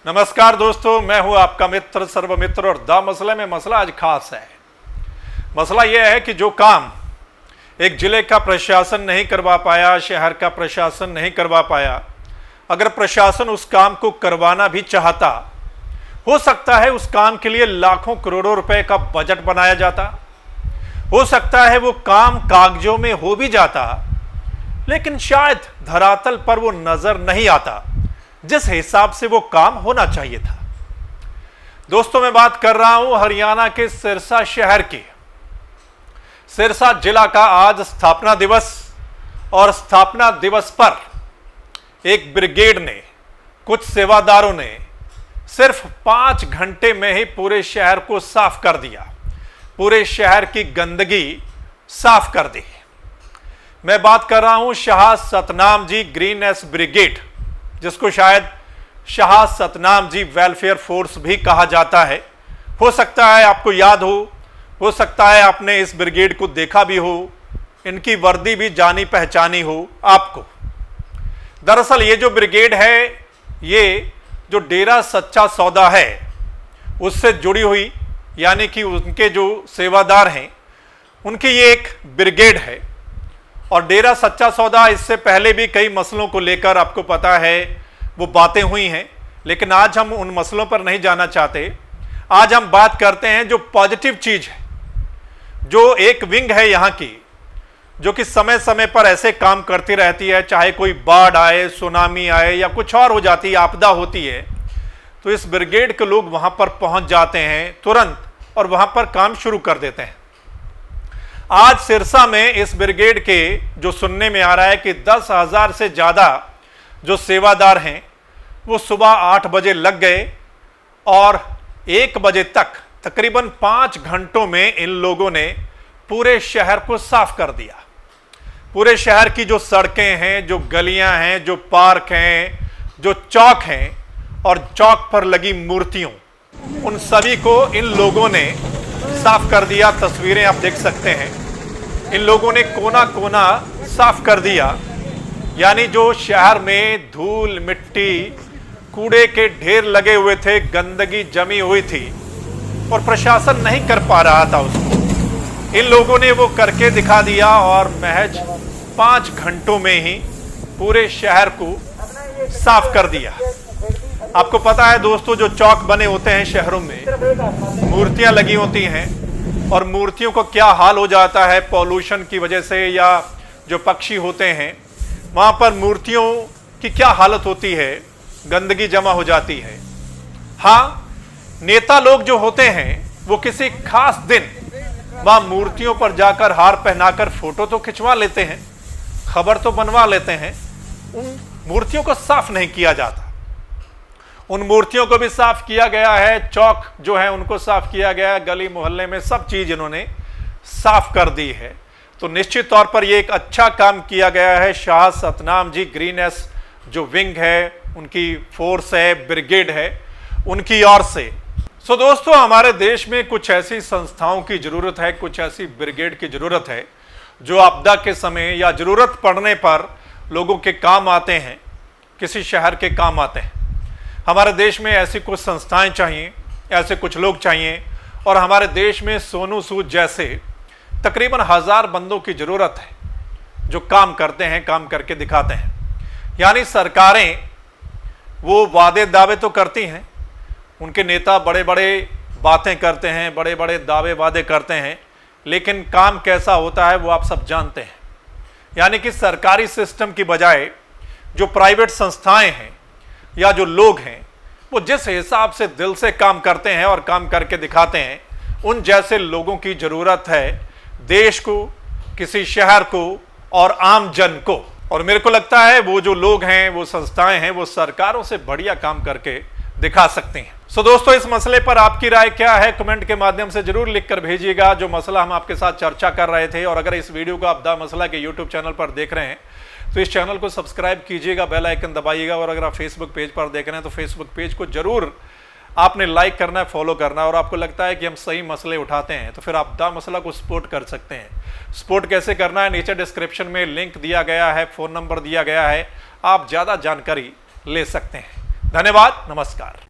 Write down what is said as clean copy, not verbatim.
नमस्कार दोस्तों, मैं हूं आपका मित्र सर्वमित्र और द मसले में मसला आज खास है। मसला यह है कि जो काम एक जिले का प्रशासन नहीं करवा पाया, शहर का प्रशासन नहीं करवा पाया, अगर प्रशासन उस काम को करवाना भी चाहता, हो सकता है उस काम के लिए लाखों करोड़ों रुपए का बजट बनाया जाता, हो सकता है वो काम कागजों में हो भी जाता, लेकिन शायद धरातल पर वो नजर नहीं आता जिस हिसाब से वो काम होना चाहिए था। दोस्तों, मैं बात कर रहा हूं हरियाणा के सिरसा शहर की। सिरसा जिला का आज स्थापना दिवस, और स्थापना दिवस पर एक ब्रिगेड ने, कुछ सेवादारों ने सिर्फ 5 घंटे में ही पूरे शहर को साफ कर दिया, पूरे शहर की गंदगी साफ कर दी। मैं बात कर रहा हूं शाह सतनाम जी ग्रीनेस ब्रिगेड, जिसको शायद शाह सतनाम जी वेलफेयर फोर्स भी कहा जाता है। हो सकता है आपको याद हो सकता है आपने इस ब्रिगेड को देखा भी हो, इनकी वर्दी भी जानी पहचानी हो आपको। दरअसल ये जो ब्रिगेड है, ये जो डेरा सच्चा सौदा है उससे जुड़ी हुई, यानी कि उनके जो सेवादार हैं उनकी ये एक ब्रिगेड है। और डेरा सच्चा सौदा, इससे पहले भी कई मसलों को लेकर आपको पता है वो बातें हुई हैं, लेकिन आज हम उन मसलों पर नहीं जाना चाहते। आज हम बात करते हैं जो पॉजिटिव चीज है, जो एक विंग है यहाँ की, जो कि समय समय पर ऐसे काम करती रहती है, चाहे कोई बाढ़ आए, सुनामी आए या कुछ और हो जाती है, आपदा होती है, तो इस ब्रिगेड के लोग वहां पर पहुंच जाते हैं तुरंत और वहां पर काम शुरू कर देते हैं। आज सिरसा में इस ब्रिगेड के जो सुनने में आ रहा है कि 10,000 से ज़्यादा जो सेवादार हैं वो सुबह 8 बजे लग गए और 1 बजे तक तकरीबन 5 घंटों में इन लोगों ने पूरे शहर को साफ कर दिया। पूरे शहर की जो सड़कें हैं, जो गलियां हैं, जो पार्क हैं, जो चौक हैं और चौक पर लगी मूर्तियों, उन सभी को इन लोगों ने साफ कर दिया। तस्वीरें आप देख सकते हैं, इन लोगों ने कोना कोना साफ कर दिया। यानी जो शहर में धूल मिट्टी कूड़े के ढेर लगे हुए थे, गंदगी जमी हुई थी और प्रशासन नहीं कर पा रहा था उसको, इन लोगों ने वो करके दिखा दिया और महज 5 घंटों में ही पूरे शहर को साफ कर दिया। आपको पता है दोस्तों, जो चौक बने होते हैं शहरों में, मूर्तियां लगी होती हैं और मूर्तियों को क्या हाल हो जाता है पॉल्यूशन की वजह से, या जो पक्षी होते हैं वहां पर मूर्तियों की क्या हालत होती है, गंदगी जमा हो जाती है। हाँ, नेता लोग जो होते हैं वो किसी खास दिन वहां मूर्तियों पर जाकर हार पहनाकर फोटो तो खिंचवा लेते हैं, खबर तो बनवा लेते हैं, उन मूर्तियों को साफ नहीं किया जाता। उन मूर्तियों को भी साफ किया गया है, चौक जो है उनको साफ किया गया है, गली मोहल्ले में सब चीज इन्होंने साफ कर दी है। तो निश्चित तौर पर यह एक अच्छा काम किया गया है। शाह सतनाम जी ग्रीनेस जो विंग है, उनकी फोर्स है, ब्रिगेड है, उनकी ओर से। सो दोस्तों, हमारे देश में कुछ ऐसी संस्थाओं की जरूरत है, कुछ ऐसी ब्रिगेड की जरूरत है जो आपदा के समय या जरूरत पड़ने पर लोगों के काम आते हैं, किसी शहर के काम आते हैं। हमारे देश में ऐसी कुछ संस्थाएं चाहिए, ऐसे कुछ लोग चाहिए, और हमारे देश में सोनू सूद जैसे तकरीबन 1000 बंदों की जरूरत है जो काम करते हैं, काम करके दिखाते हैं। यानी सरकारें वो वादे दावे तो करती हैं, उनके नेता बड़े बड़े बातें करते हैं, बड़े बड़े दावे वादे करते हैं, लेकिन काम कैसा होता है वो आप सब जानते हैं। यानी कि सरकारी सिस्टम की बजाय जो प्राइवेट संस्थाएं हैं या जो लोग हैं, वो जिस हिसाब से दिल से काम करते हैं और काम करके दिखाते हैं, उन जैसे लोगों की जरूरत है देश को, किसी शहर को और आम जन को। और मेरे को लगता है वो जो लोग हैं, वो संस्थाएं हैं, वो सरकारों से बढ़िया काम करके दिखा सकते हैं। सो दोस्तों, इस मसले पर आपकी राय क्या है, कमेंट के माध्यम से जरूर लिखकर भेजिएगा। जो मसला हम आपके साथ चर्चा कर रहे थे, और अगर इस वीडियो को आप द मसला के यूट्यूब चैनल पर देख रहे हैं तो इस चैनल को सब्सक्राइब कीजिएगा, बेल आइकन दबाइएगा, और अगर आप फेसबुक पेज पर देख रहे हैं तो फेसबुक पेज को जरूर आपने लाइक करना है, फॉलो करना है। और आपको लगता है कि हम सही मसले उठाते हैं तो फिर आप द मसला को सपोर्ट कर सकते हैं। सपोर्ट कैसे करना है, नीचे डिस्क्रिप्शन में लिंक दिया गया है, फ़ोन नंबर दिया गया है, आप ज़्यादा जानकारी ले सकते हैं। धन्यवाद, नमस्कार।